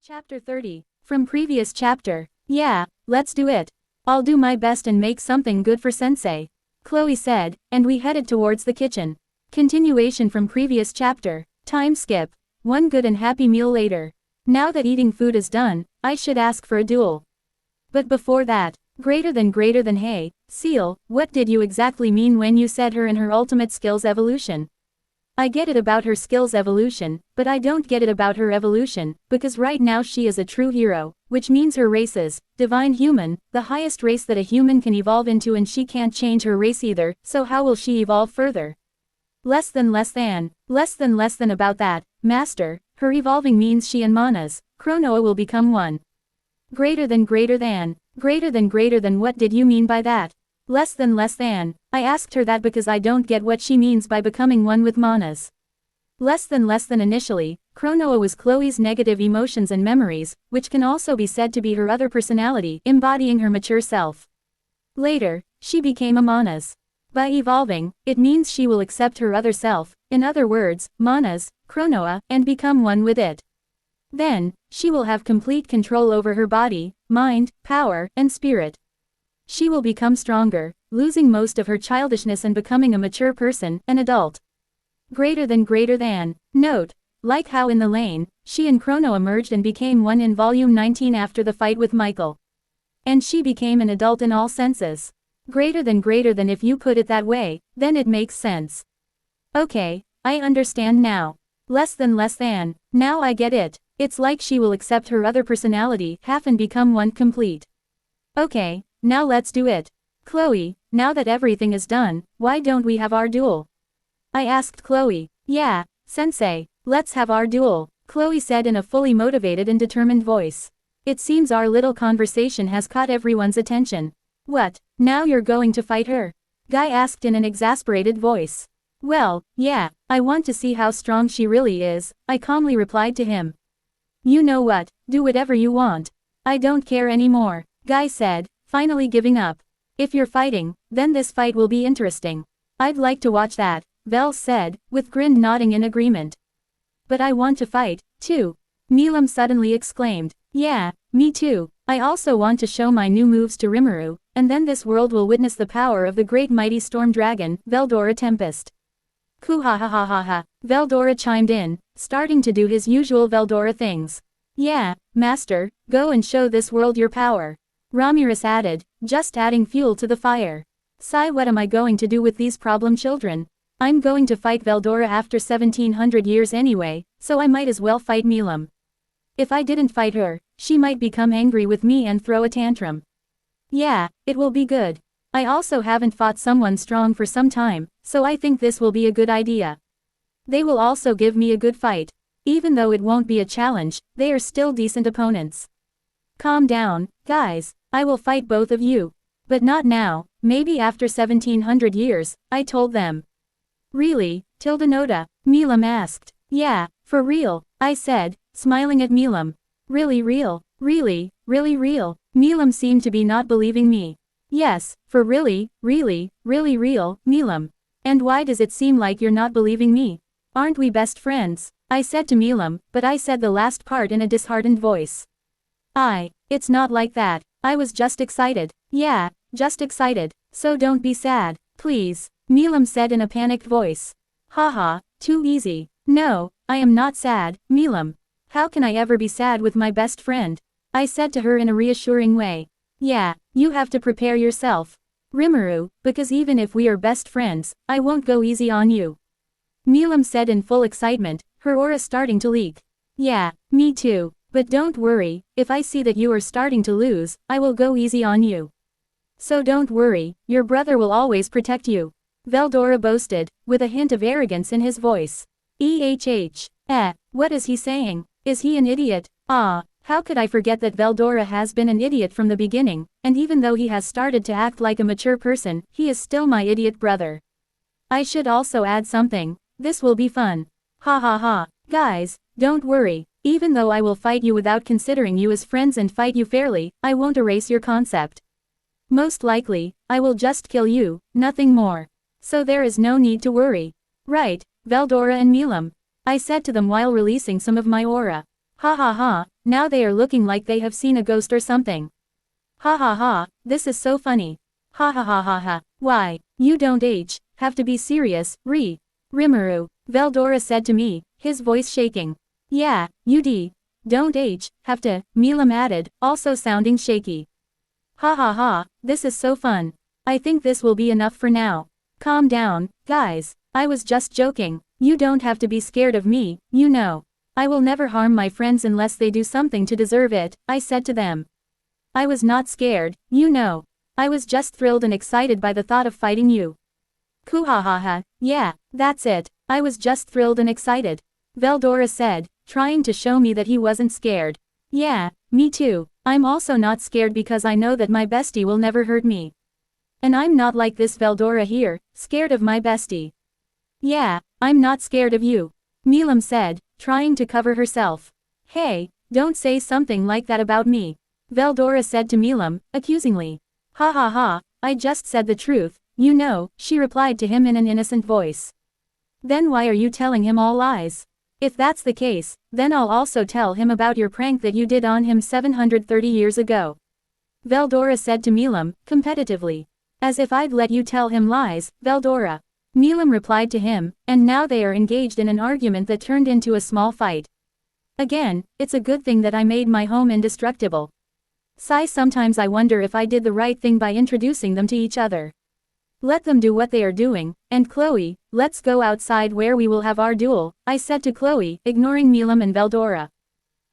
Chapter 30. From previous chapter. Yeah, let's do it. I'll do my best and make something good for Sensei. Chloe said, and we headed towards the kitchen. Continuation from previous chapter. Time skip. One good and happy meal later. Now that eating food is done, I should ask for a duel. But before that, greater than hey, Seal, what did you exactly mean when you said her and her ultimate skills evolution? I get it about her skills evolution, but I don't get it about her evolution, because right now she is a true hero, which means her race is divine human, the highest race that a human can evolve into, and she can't change her race either, so how will she evolve further? Less than about that, Master, her evolving means she and Mana's Chronoa will become one. Greater than what did you mean by that? Less than, I asked her that because I don't get what she means by becoming one with Mana's. Less than initially, Chronoa was Chloe's negative emotions and memories, which can also be said to be her other personality, embodying her mature self. Later, she became a Mana's. By evolving, it means she will accept her other self, in other words, Mana's Chronoa, and become one with it. Then, she will have complete control over her body, mind, power, and spirit. She will become stronger, losing most of her childishness and becoming a mature person, an adult. Greater than. Note, like how in the lane, she and Chronoa merged and became one in volume 19 after the fight with Michael. And she became an adult in all senses. Greater than if you put it that way, then it makes sense. Okay, I understand now. Less than, now I get it. It's like she will accept her other personality half and become one complete. Okay. Now let's do it. Chloe, now that everything is done, why don't we have our duel? I asked Chloe. Yeah, Sensei, let's have our duel, Chloe said in a fully motivated and determined voice. It seems our little conversation has caught everyone's attention. What, now you're going to fight her? Guy asked in an exasperated voice. Well, yeah, I want to see how strong she really is, I calmly replied to him. You know what, do whatever you want. I don't care anymore, Guy said, finally giving up. If you're fighting, then this fight will be interesting. I'd like to watch that, Vel said, with Grind nodding in agreement. But I want to fight, too. Milam suddenly exclaimed. Yeah, me too. I also want to show my new moves to Rimuru, and then this world will witness the power of the great mighty storm dragon, Veldora Tempest. Kuhahahaha, Veldora chimed in, starting to do his usual Veldora things. Yeah, Master, go and show this world your power. Ramirez added, just adding fuel to the fire. Sigh, what am I going to do with these problem children? I'm going to fight Veldora after 1700 years anyway, so I might as well fight Milam. If I didn't fight her, she might become angry with me and throw a tantrum. Yeah, it will be good. I also haven't fought someone strong for some time, so I think this will be a good idea. They will also give me a good fight. Even though it won't be a challenge, they are still decent opponents. Calm down, guys. I will fight both of you. But not now, maybe after 1700 years, I told them. Really, Tilda Milam asked. Yeah, for real, I said, smiling at Milam. Really real, really real. Milam seemed to be not believing me. Yes, for really real, Milam. And why does it seem like you're not believing me? Aren't we best friends? I said to Milam, but I said the last part in a disheartened voice. It's not like that. I was just excited. Yeah, just excited. So don't be sad, please, Milam said in a panicked voice. Haha, too easy. No, I am not sad, Milam. How can I ever be sad with my best friend? I said to her in a reassuring way. Yeah, you have to prepare yourself, Rimuru, because even if we are best friends, I won't go easy on you. Milam said in full excitement, her aura starting to leak. Yeah, me too. But don't worry, if I see that you are starting to lose, I will go easy on you. So don't worry, your brother will always protect you. Veldora boasted, with a hint of arrogance in his voice. What is he saying? Is he an idiot? How could I forget that Veldora has been an idiot from the beginning, and even though he has started to act like a mature person, he is still my idiot brother. I should also add something. This will be fun. Ha ha ha. Guys, don't worry. Even though I will fight you without considering you as friends and fight you fairly, I won't erase your concept. Most likely, I will just kill you, nothing more. So there is no need to worry. Right, Veldora and Milam. I said to them while releasing some of my aura. Ha ha ha, now they are looking like they have seen a ghost or something. Ha ha ha, this is so funny. Ha ha ha ha ha, why, you don't have to be serious, Rimuru, Veldora said to me, his voice shaking. Yeah, you don't have to, Milam added, also sounding shaky. Ha ha ha, this is so fun. I think this will be enough for now. Calm down, guys, I was just joking, you don't have to be scared of me, you know. I will never harm my friends unless they do something to deserve it, I said to them. I was not scared, you know. I was just thrilled and excited by the thought of fighting you. Kuhahaha, yeah, that's it, I was just thrilled and excited. Veldora said, trying to show me that he wasn't scared. Yeah, me too, I'm also not scared because I know that my bestie will never hurt me. And I'm not like this Veldora here, scared of my bestie. Yeah, I'm not scared of you. Milam said, trying to cover herself. Hey, don't say something like that about me. Veldora said to Milam, accusingly. Ha ha ha, I just said the truth, you know, she replied to him in an innocent voice. Then why are you telling him all lies? If that's the case, then I'll also tell him about your prank that you did on him 730 years ago. Veldora said to Milam, competitively. As if I'd let you tell him lies, Veldora. Milam replied to him, and now they are engaged in an argument that turned into a small fight. Again, it's a good thing that I made my home indestructible. Sigh, sometimes I wonder if I did the right thing by introducing them to each other. Let them do what they are doing, and Chloe, let's go outside where we will have our duel, I said to Chloe, ignoring Milam and Veldora.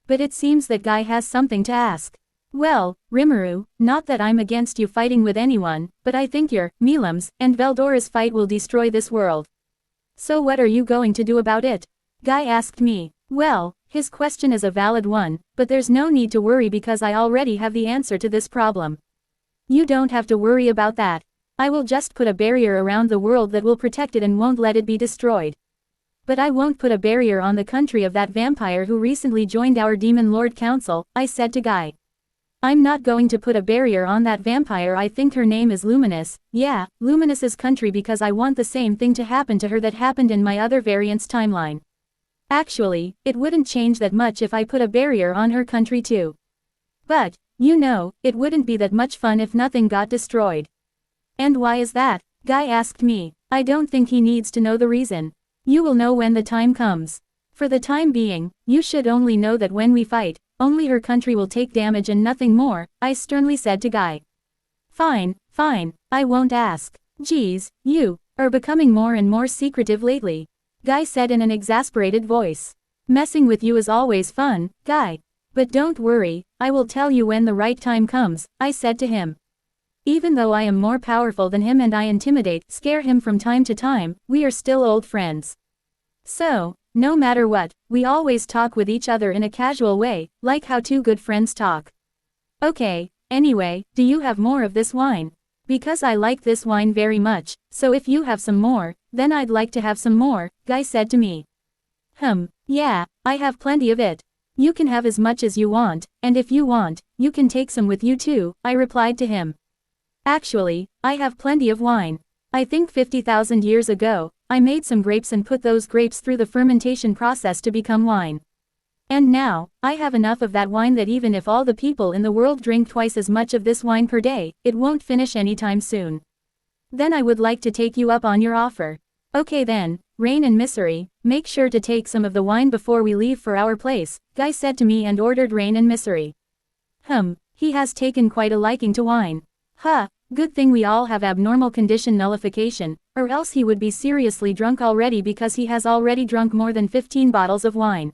But it seems that Guy has something to ask. Well, Rimuru, not that I'm against you fighting with anyone, but I think your, Milam's, and Veldora's fight will destroy this world. So what are you going to do about it? Guy asked me. Well, his question is a valid one, but there's no need to worry because I already have the answer to this problem. You don't have to worry about that. I will just put a barrier around the world that will protect it and won't let it be destroyed. But I won't put a barrier on the country of that vampire who recently joined our Demon Lord Council, I said to Guy. I'm not going to put a barrier on that vampire. I think her name is Luminous, yeah, Luminous's country, because I want the same thing to happen to her that happened in my other variant's timeline. Actually, it wouldn't change that much if I put a barrier on her country too. But, you know, it wouldn't be that much fun if nothing got destroyed. And why is that? Guy asked me. I don't think he needs to know the reason. You will know when the time comes. For the time being, you should only know that when we fight, only her country will take damage and nothing more, I sternly said to Guy. Fine, I won't ask. Geez, you are becoming more and more secretive lately. Guy said in an exasperated voice. Messing with you is always fun, Guy. But don't worry, I will tell you when the right time comes, I said to him. Even though I am more powerful than him and I scare him from time to time, we are still old friends. So, no matter what, we always talk with each other in a casual way, like how two good friends talk. Okay, anyway, do you have more of this wine? Because I like this wine very much, so if you have some more, then I'd like to have some more, Guy said to me. Yeah, I have plenty of it. You can have as much as you want, and if you want, you can take some with you too, I replied to him. Actually, I have plenty of wine. I think 50,000 years ago, I made some grapes and put those grapes through the fermentation process to become wine. And now, I have enough of that wine that even if all the people in the world drink twice as much of this wine per day, it won't finish anytime soon. Then I would like to take you up on your offer. Okay then, Rain and Misery, make sure to take some of the wine before we leave for our place, Guy said to me and ordered Rain and Misery. He has taken quite a liking to wine. Good thing we all have abnormal condition nullification, or else he would be seriously drunk already because he has already drunk more than 15 bottles of wine.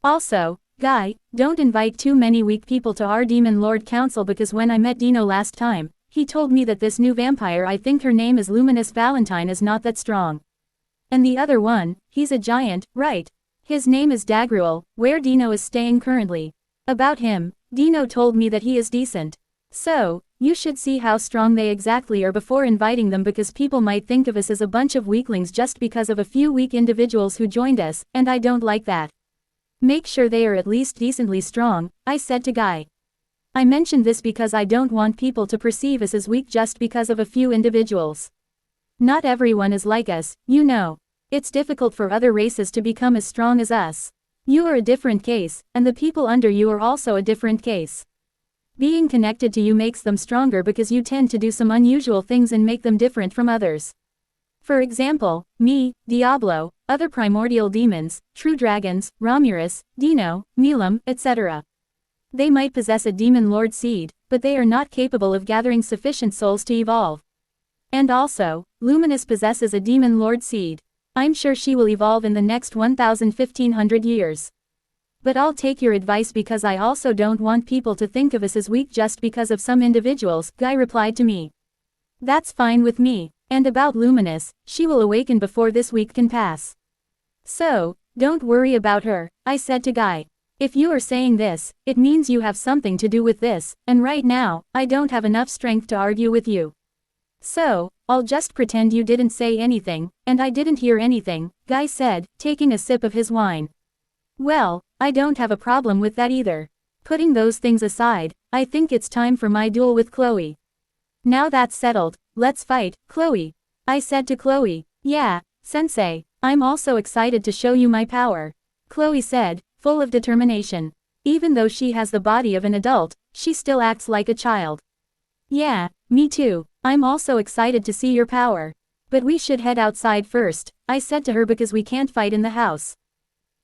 Also, Guy, don't invite too many weak people to our Demon Lord Council because when I met Dino last time, he told me that this new vampire, I think her name is Luminous Valentine, is not that strong. And the other one, he's a giant, right? His name is Dagruel, where Dino is staying currently. About him, Dino told me that he is decent. So, you should see how strong they exactly are before inviting them because people might think of us as a bunch of weaklings just because of a few weak individuals who joined us, and I don't like that. Make sure they are at least decently strong, I said to Guy. I mentioned this because I don't want people to perceive us as weak just because of a few individuals. Not everyone is like us, you know. It's difficult for other races to become as strong as us. You are a different case, and the people under you are also a different case. Being connected to you makes them stronger because you tend to do some unusual things and make them different from others. For example, me, Diablo, other primordial demons, true dragons, Romurus, Dino, Milam, etc. They might possess a demon lord seed, but they are not capable of gathering sufficient souls to evolve. And also, Luminous possesses a demon lord seed. I'm sure she will evolve in the next 1,500 years. But I'll take your advice because I also don't want people to think of us as weak just because of some individuals, Guy replied to me. That's fine with me. And about Luminous, she will awaken before this week can pass. So, don't worry about her, I said to Guy. If you are saying this, it means you have something to do with this, and right now, I don't have enough strength to argue with you. So, I'll just pretend you didn't say anything, and I didn't hear anything, Guy said, taking a sip of his wine. Well, I don't have a problem with that either. Putting those things aside, I think it's time for my duel with Chloe. Now that's settled, let's fight, Chloe. I said to Chloe. Yeah, sensei, I'm also excited to show you my power. Chloe said, full of determination. Even though she has the body of an adult, she still acts like a child. Yeah, me too, I'm also excited to see your power. But we should head outside first, I said to her because we can't fight in the house.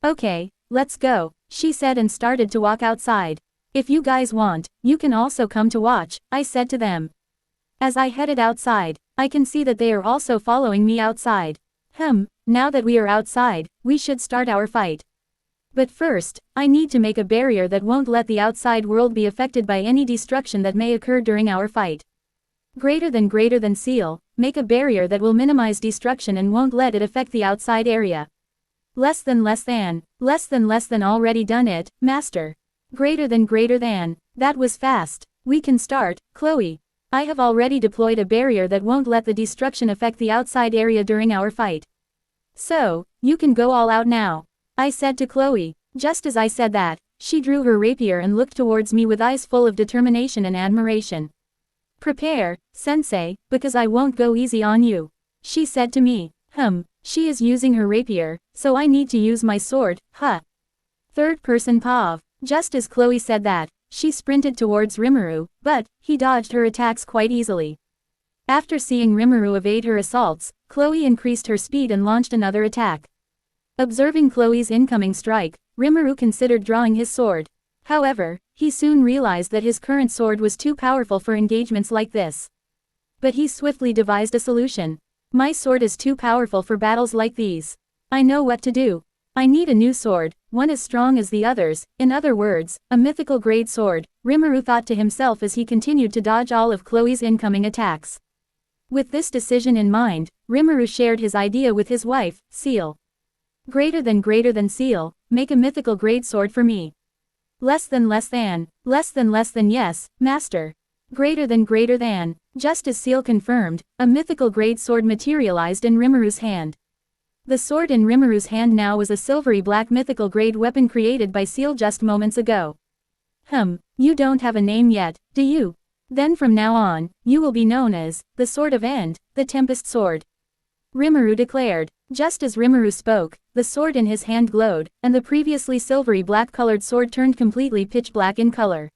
Okay, let's go, she said and started to walk outside. If you guys want, you can also come to watch, I said to them. As I headed outside, I can see that they are also following me outside. Now that we are outside, we should start our fight. But first, I need to make a barrier that won't let the outside world be affected by any destruction that may occur during our fight. Greater than seal, make a barrier that will minimize destruction and won't let it affect the outside area. Less than already done it, master. Greater than, that was fast. We can start, Chloe. I have already deployed a barrier that won't let the destruction affect the outside area during our fight. So, you can go all out now, I said to Chloe. Just as I said that, she drew her rapier and looked towards me with eyes full of determination and admiration. Prepare, sensei, because I won't go easy on you, she said to me. She is using her rapier, so I need to use my sword, huh? Third person POV. Just as Chloe said that, she sprinted towards Rimuru, but he dodged her attacks quite easily. After seeing Rimuru evade her assaults, Chloe increased her speed and launched another attack. Observing Chloe's incoming strike, Rimuru considered drawing his sword. However, he soon realized that his current sword was too powerful for engagements like this. But he swiftly devised a solution. My sword is too powerful for battles like these. I know what to do. I need a new sword, one as strong as the others, in other words, a mythical grade sword, Rimuru thought to himself as he continued to dodge all of Chloe's incoming attacks. With this decision in mind, Rimuru shared his idea with his wife, Seal. Greater than seal, make a mythical grade sword for me. Less than, yes, master. Greater than, just as Seal confirmed, a mythical grade sword materialized in Rimuru's hand. The sword in Rimuru's hand now was a silvery black mythical grade weapon created by Seal just moments ago. You don't have a name yet, do you? Then from now on, you will be known as, the Sword of End, the Tempest Sword. Rimuru declared. Just as Rimuru spoke, the sword in his hand glowed, and the previously silvery black-colored sword turned completely pitch black in color.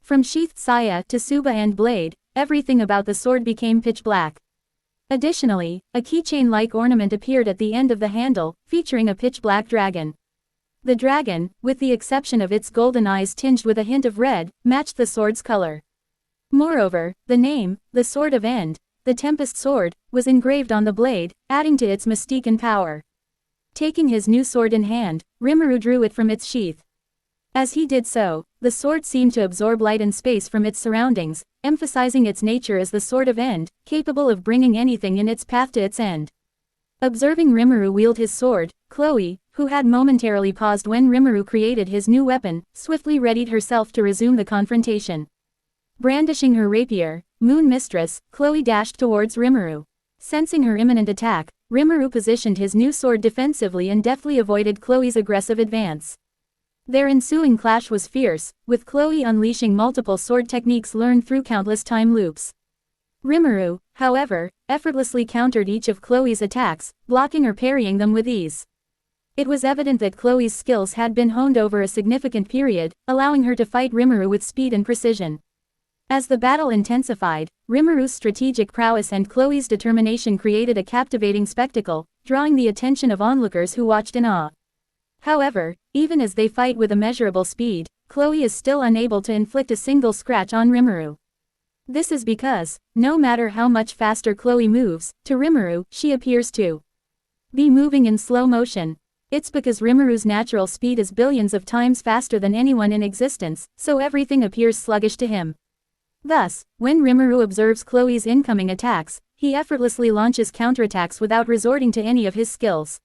From sheathed saya to tsuba and blade, everything about the sword became pitch black. Additionally, a keychain-like ornament appeared at the end of the handle, featuring a pitch-black dragon. The dragon, with the exception of its golden eyes tinged with a hint of red, matched the sword's color. Moreover, the name, the Sword of End, the Tempest Sword, was engraved on the blade, adding to its mystique and power. Taking his new sword in hand, Rimuru drew it from its sheath. As he did so, the sword seemed to absorb light and space from its surroundings, emphasizing its nature as the Sword of End, capable of bringing anything in its path to its end. Observing Rimuru wield his sword, Chloe, who had momentarily paused when Rimuru created his new weapon, swiftly readied herself to resume the confrontation. Brandishing her rapier, Moon Mistress, Chloe dashed towards Rimuru. Sensing her imminent attack, Rimuru positioned his new sword defensively and deftly avoided Chloe's aggressive advance. Their ensuing clash was fierce, with Chloe unleashing multiple sword techniques learned through countless time loops. Rimuru, however, effortlessly countered each of Chloe's attacks, blocking or parrying them with ease. It was evident that Chloe's skills had been honed over a significant period, allowing her to fight Rimuru with speed and precision. As the battle intensified, Rimuru's strategic prowess and Chloe's determination created a captivating spectacle, drawing the attention of onlookers who watched in awe. However, even as they fight with immeasurable speed, Chloe is still unable to inflict a single scratch on Rimuru. This is because, no matter how much faster Chloe moves, to Rimuru, she appears to be moving in slow motion. It's because Rimuru's natural speed is billions of times faster than anyone in existence, so everything appears sluggish to him. Thus, when Rimuru observes Chloe's incoming attacks, he effortlessly launches counterattacks without resorting to any of his skills.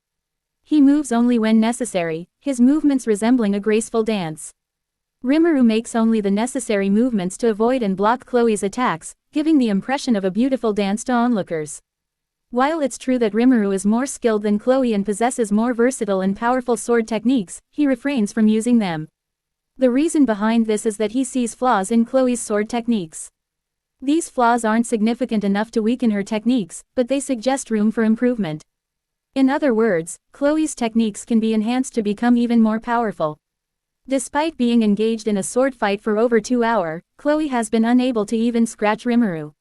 He moves only when necessary, his movements resembling a graceful dance. Rimuru makes only the necessary movements to avoid and block Chloe's attacks, giving the impression of a beautiful dance to onlookers. While it's true that Rimuru is more skilled than Chloe and possesses more versatile and powerful sword techniques, he refrains from using them. The reason behind this is that he sees flaws in Chloe's sword techniques. These flaws aren't significant enough to weaken her techniques, but they suggest room for improvement. In other words, Chloe's techniques can be enhanced to become even more powerful. Despite being engaged in a sword fight for over 2 hours, Chloe has been unable to even scratch Rimuru.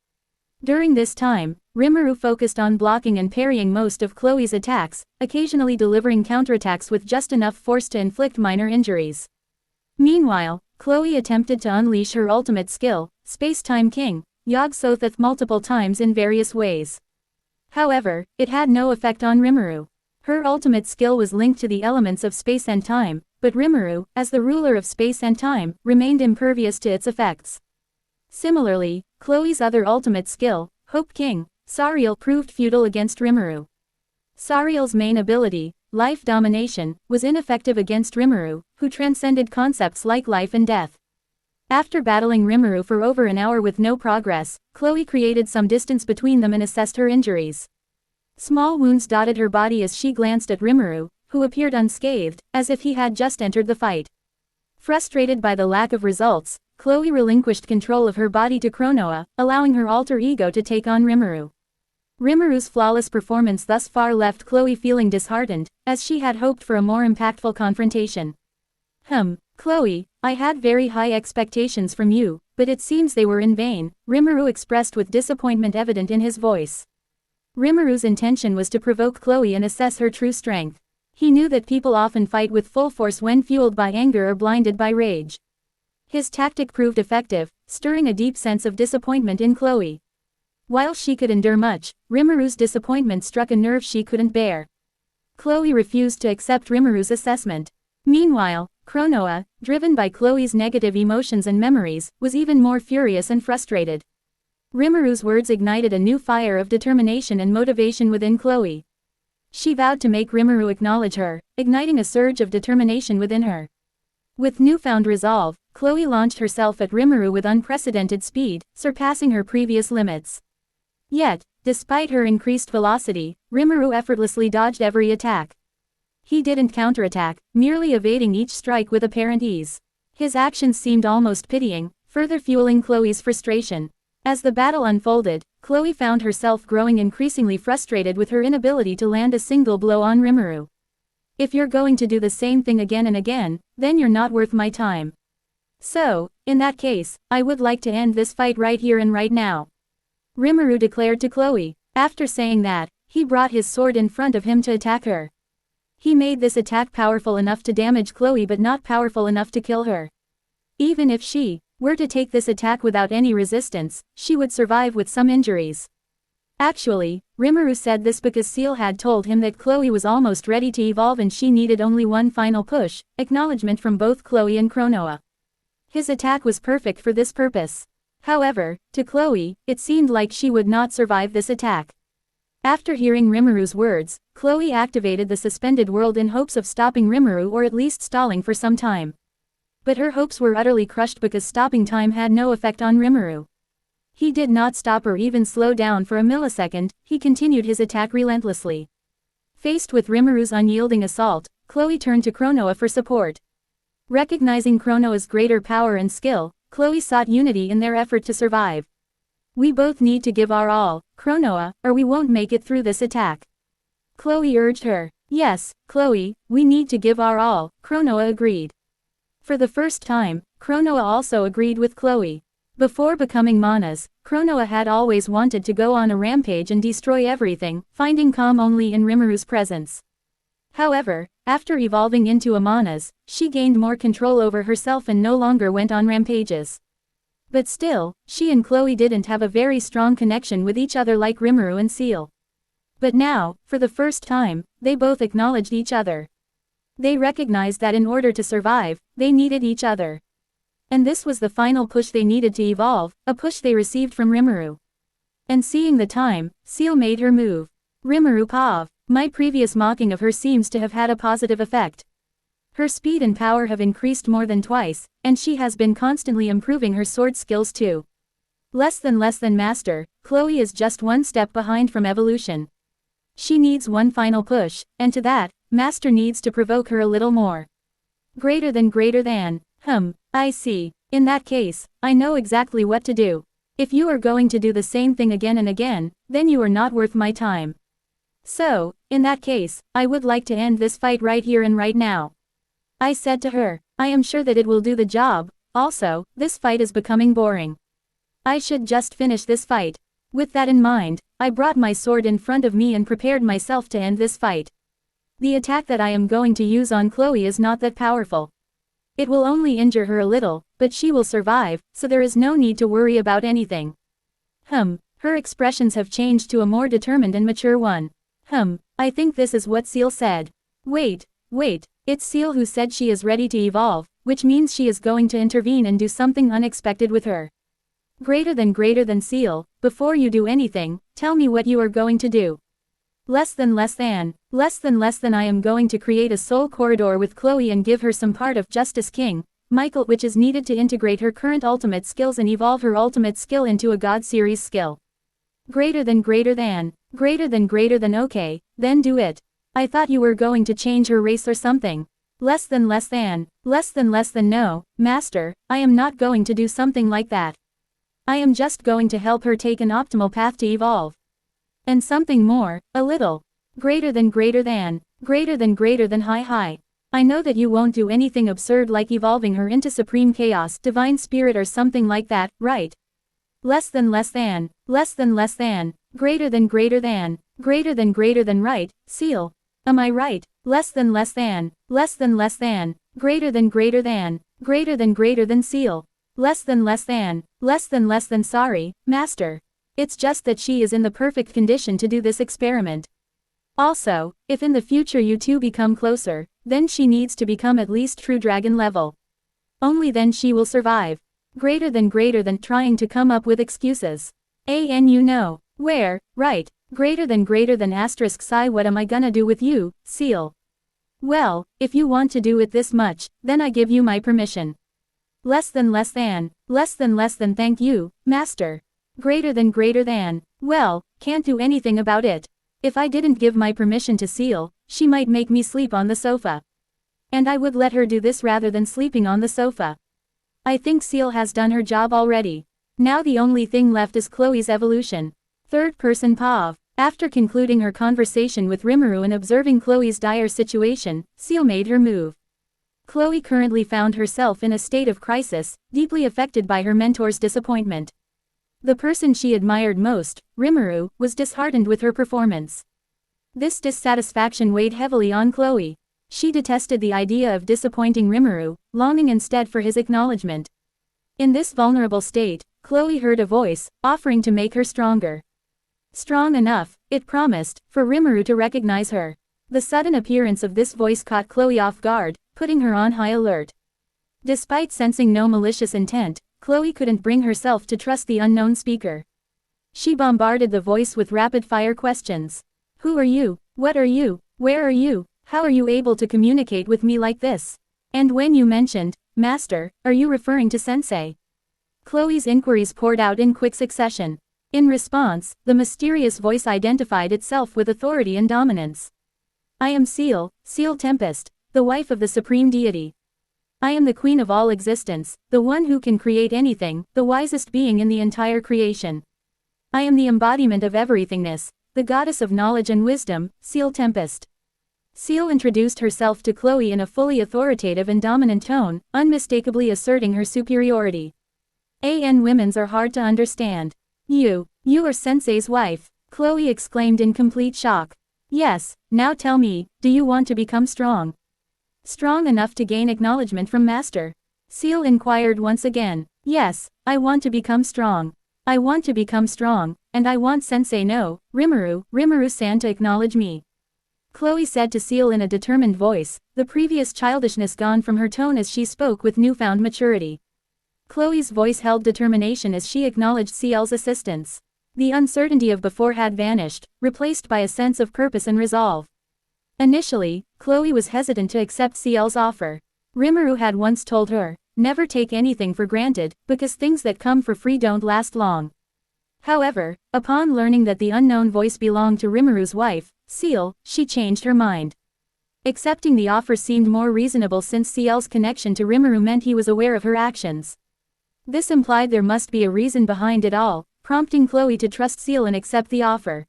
During this time, Rimuru focused on blocking and parrying most of Chloe's attacks, occasionally delivering counterattacks with just enough force to inflict minor injuries. Meanwhile, Chloe attempted to unleash her ultimate skill, Space-Time King, Yog-Sothoth multiple times in various ways. However, it had no effect on Rimuru. Her ultimate skill was linked to the elements of space and time, but Rimuru, as the ruler of space and time, remained impervious to its effects. Similarly, Chloe's other ultimate skill, Hope King, Sariel, proved futile against Rimuru. Sariel's main ability, Life Domination, was ineffective against Rimuru, who transcended concepts like life and death. After battling Rimuru for over an hour with no progress, Chloe created some distance between them and assessed her injuries. Small wounds dotted her body as she glanced at Rimuru, who appeared unscathed, as if he had just entered the fight. Frustrated by the lack of results, Chloe relinquished control of her body to Chronoa, allowing her alter ego to take on Rimuru. Rimuru's flawless performance thus far left Chloe feeling disheartened, as she had hoped for a more impactful confrontation. Chloe, I had very high expectations from you, but it seems they were in vain, Rimuru expressed with disappointment evident in his voice. Rimuru's intention was to provoke Chloe and assess her true strength. He knew that people often fight with full force when fueled by anger or blinded by rage. His tactic proved effective, stirring a deep sense of disappointment in Chloe. While she could endure much, Rimuru's disappointment struck a nerve she couldn't bear. Chloe refused to accept Rimuru's assessment. Meanwhile, Chronoa, driven by Chloe's negative emotions and memories, was even more furious and frustrated. Rimuru's words ignited a new fire of determination and motivation within Chloe. She vowed to make Rimuru acknowledge her, igniting a surge of determination within her. With newfound resolve, Chloe launched herself at Rimuru with unprecedented speed, surpassing her previous limits. Yet, despite her increased velocity, Rimuru effortlessly dodged every attack. He didn't counterattack, merely evading each strike with apparent ease. His actions seemed almost pitying, further fueling Chloe's frustration. As the battle unfolded, Chloe found herself growing increasingly frustrated with her inability to land a single blow on Rimuru. If you're going to do the same thing again and again, then you're not worth my time. So, in that case, I would like to end this fight right here and right now. Rimuru declared to Chloe. After saying that, he brought his sword in front of him to attack her. He made this attack powerful enough to damage Chloe but not powerful enough to kill her. Even if she were to take this attack without any resistance, she would survive with some injuries. Actually, Rimuru said this because Seal had told him that Chloe was almost ready to evolve and she needed only one final push, acknowledgement from both Chloe and Chronoa. His attack was perfect for this purpose. However, to Chloe, it seemed like she would not survive this attack. After hearing Rimuru's words, Chloe activated the suspended world in hopes of stopping Rimuru or at least stalling for some time. But her hopes were utterly crushed because stopping time had no effect on Rimuru. He did not stop or even slow down for a millisecond, he continued his attack relentlessly. Faced with Rimuru's unyielding assault, Chloe turned to Chronoa for support. Recognizing Chronoa's greater power and skill, Chloe sought unity in their effort to survive. We both need to give our all, Chronoa, or we won't make it through this attack. Chloe urged her. Yes, Chloe, we need to give our all, Chronoa agreed. For the first time, Chronoa also agreed with Chloe. Before becoming Manas, Chronoa had always wanted to go on a rampage and destroy everything, finding calm only in Rimuru's presence. However, after evolving into a Manas, she gained more control over herself and no longer went on rampages. But still, she and Chloe didn't have a very strong connection with each other like Rimuru and Seal. But now, for the first time, they both acknowledged each other. They recognized that in order to survive, they needed each other. And this was the final push they needed to evolve, a push they received from Rimuru. And seeing the time, Seal made her move. Rimuru Pav, my previous mocking of her seems to have had a positive effect. Her speed and power have increased more than twice, and she has been constantly improving her sword skills too. Less than master, Chloe is just one step behind from evolution. She needs one final push, and to that, master needs to provoke her a little more. Greater than, I see. In that case, I know exactly what to do. If you are going to do the same thing again and again, then you are not worth my time. So, in that case, I would like to end this fight right here and right now. I said to her, I am sure that it will do the job. Also, this fight is becoming boring. I should just finish this fight. With that in mind, I brought my sword in front of me and prepared myself to end this fight. The attack that I am going to use on Chloe is not that powerful. It will only injure her a little, but she will survive, so there is no need to worry about anything. Her expressions have changed to a more determined and mature one. I think this is what Seal said. Wait, it's Seal who said she is ready to evolve, which means she is going to intervene and do something unexpected with her. Greater than Seal, before you do anything, tell me what you are going to do. Less than I am going to create a soul corridor with Chloe and give her some part of Justice King, Michael, which is needed to integrate her current ultimate skills and evolve her ultimate skill into a God series skill. Greater than, okay, then do it. I thought you were going to change her race or something. Less than, no, master, I am not going to do something like that. I am just going to help her take an optimal path to evolve. And something more, a little. Greater than, high. I know that you won't do anything absurd like evolving her into Supreme Chaos, Divine Spirit or something like that, right? Less than, greater than, right, Seal. Am I right? Less than, greater than, Seal. Less than, sorry, master. It's just that she is in the perfect condition to do this experiment. Also, if in the future you two become closer, then she needs to become at least true dragon level. Only then she will survive. Greater than, trying to come up with excuses. You know, where, right, greater than asterisk sigh, what am I gonna do with you, Seal? Well, if you want to do it this much, then I give you my permission. Less than, thank you, master. Greater than, well, can't do anything about it. If I didn't give my permission to Seal, she might make me sleep on the sofa. And I would let her do this rather than sleeping on the sofa. I think Seal has done her job already. Now the only thing left is Chloe's evolution. Third person Pav. After concluding her conversation with Rimuru and observing Chloe's dire situation, Seal made her move. Chloe currently found herself in a state of crisis, deeply affected by her mentor's disappointment. The person she admired most, Rimuru, was disheartened with her performance. This dissatisfaction weighed heavily on Chloe. She detested the idea of disappointing Rimuru, longing instead for his acknowledgement. In this vulnerable state, Chloe heard a voice, offering to make her stronger. Strong enough, it promised, for Rimuru to recognize her. The sudden appearance of this voice caught Chloe off guard, putting her on high alert. Despite sensing no malicious intent, Chloe couldn't bring herself to trust the unknown speaker. She bombarded the voice with rapid-fire questions. Who are you? What are you? Where are you? How are you able to communicate with me like this? And when you mentioned, Master, are you referring to Sensei? Chloe's inquiries poured out in quick succession. In response, the mysterious voice identified itself with authority and dominance. I am Seal Tempest, the wife of the Supreme Deity. I am the queen of all existence, the one who can create anything, the wisest being in the entire creation. I am the embodiment of everythingness, the goddess of knowledge and wisdom, Seal Tempest. Seal introduced herself to Chloe in a fully authoritative and dominant tone, unmistakably asserting her superiority. Women's are hard to understand. You are Sensei's wife, Chloe exclaimed in complete shock. Yes, now tell me, do you want to become strong? Strong enough to gain acknowledgement from Master? Seal inquired once again. Yes, I want to become strong. I want to become strong, and I want Sensei no, Rimuru-san to acknowledge me. Chloe said to Seal in a determined voice, the previous childishness gone from her tone as she spoke with newfound maturity. Chloe's voice held determination as she acknowledged Seal's assistance. The uncertainty of before had vanished, replaced by a sense of purpose and resolve. Initially, Chloe was hesitant to accept Seal's offer. Rimuru had once told her, never take anything for granted, because things that come for free don't last long. However, upon learning that the unknown voice belonged to Rimuru's wife, Seal, she changed her mind. Accepting the offer seemed more reasonable since Seal's connection to Rimuru meant he was aware of her actions. This implied there must be a reason behind it all, prompting Chloe to trust Seal and accept the offer.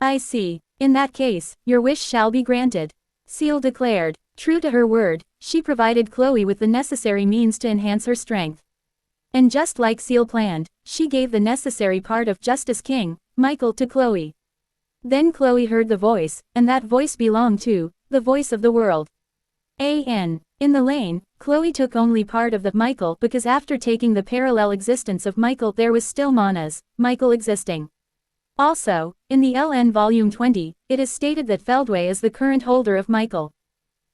I see. In that case, your wish shall be granted, Seal declared. True to her word, she provided Chloe with the necessary means to enhance her strength. And just like Seal planned, she gave the necessary part of Justice King, Michael, to Chloe. Then Chloe heard the voice, and that voice belonged to the voice of the world. In the lane, Chloe took only part of the Michael because after taking the parallel existence of Michael there was still Mana's Michael existing. Also, in the LN Volume 20, it is stated that Feldway is the current holder of Michael.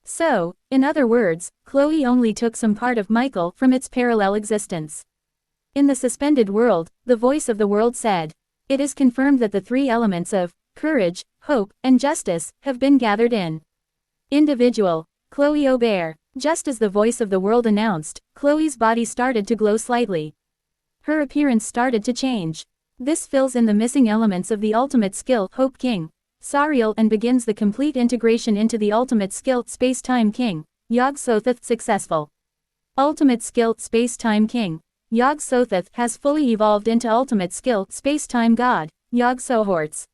So, in other words, Chloe only took some part of Michael from its parallel existence. In the suspended world, the voice of the world said, it is confirmed that the three elements of courage, hope, and justice have been gathered in individual, Chloe Aubert. Just as the voice of the world announced, Chloe's body started to glow slightly. Her appearance started to change. This fills in the missing elements of the ultimate skill, Hope King, Sariel, and begins the complete integration into the ultimate skill, Space-Time King, Yog-Sothoth successful. Ultimate skill, Space-Time King, Yog-Sothoth has fully evolved into ultimate skill, Space-Time God, Yog-Sohorts.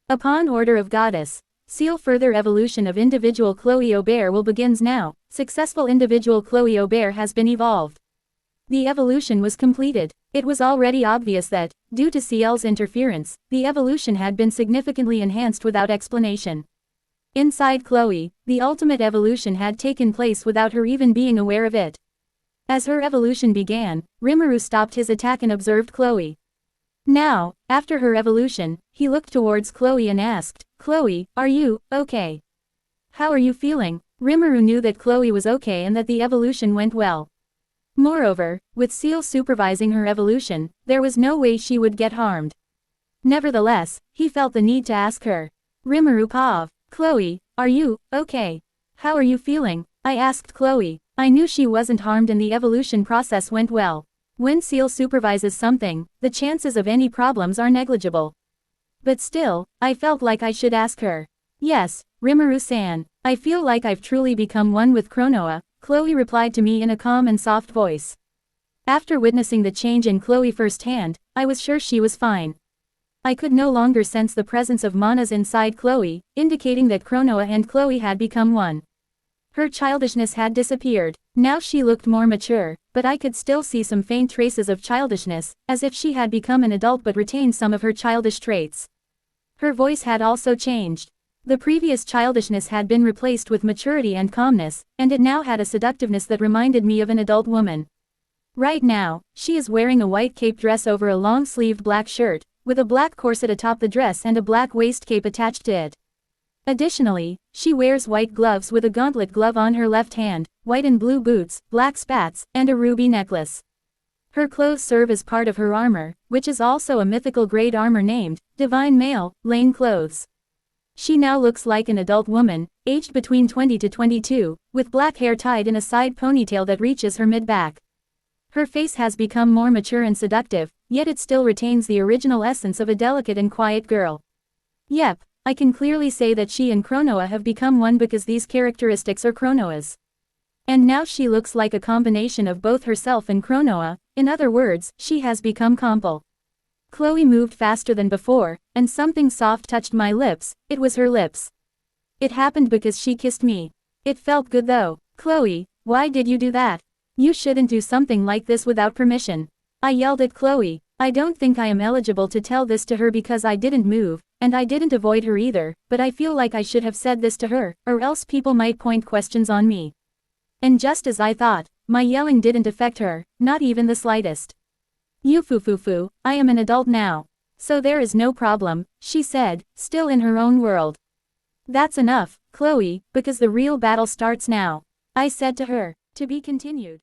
Upon order of Goddess, Seal further evolution of individual Chloe Aubert will begins now. Successful individual Chloe Aubert has been evolved. The evolution was completed. It was already obvious that, due to Ciel's interference, the evolution had been significantly enhanced without explanation. Inside Chloe, the ultimate evolution had taken place without her even being aware of it. As her evolution began, Rimuru stopped his attack and observed Chloe. Now, after her evolution, he looked towards Chloe and asked, Chloe, are you okay? How are you feeling? Rimuru knew that Chloe was okay and that the evolution went well. Moreover, with Ciel supervising her evolution, there was no way she would get harmed. Nevertheless, he felt the need to ask her. Rimuru Pav, Chloe, are you okay? How are you feeling? I asked Chloe. I knew she wasn't harmed and the evolution process went well. When Ciel supervises something, the chances of any problems are negligible. But still, I felt like I should ask her. Yes, Rimuru-san, I feel like I've truly become one with Chronoa, Chloe replied to me in a calm and soft voice. After witnessing the change in Chloe firsthand, I was sure she was fine. I could no longer sense the presence of manas inside Chloe, indicating that Chronoa and Chloe had become one. Her childishness had disappeared. Now she looked more mature, but I could still see some faint traces of childishness, as if she had become an adult but retained some of her childish traits. Her voice had also changed. The previous childishness had been replaced with maturity and calmness, and it now had a seductiveness that reminded me of an adult woman. Right now, she is wearing a white cape dress over a long-sleeved black shirt, with a black corset atop the dress and a black waist cape attached to it. Additionally, she wears white gloves with a gauntlet glove on her left hand, white and blue boots, black spats, and a ruby necklace. Her clothes serve as part of her armor, which is also a mythical grade armor named Divine Mail, Lane Clothes. She now looks like an adult woman, aged between 20 to 22, with black hair tied in a side ponytail that reaches her mid-back. Her face has become more mature and seductive, yet it still retains the original essence of a delicate and quiet girl. Yep, I can clearly say that she and Chronoa have become one because these characteristics are Chronoa's. And now she looks like a combination of both herself and Chronoa, in other words, she has become Compal. Chloe moved faster than before, and something soft touched my lips. It was her lips. It happened because she kissed me. It felt good though. Chloe, why did you do that? You shouldn't do something like this without permission. I yelled at Chloe. I don't think I am eligible to tell this to her because I didn't move, and I didn't avoid her either, but I feel like I should have said this to her, or else people might point questions on me. And just as I thought, my yelling didn't affect her, not even the slightest. You foo, I am an adult now. So there is no problem, she said, still in her own world. That's enough, Chloe, because the real battle starts now. I said to her. To be continued.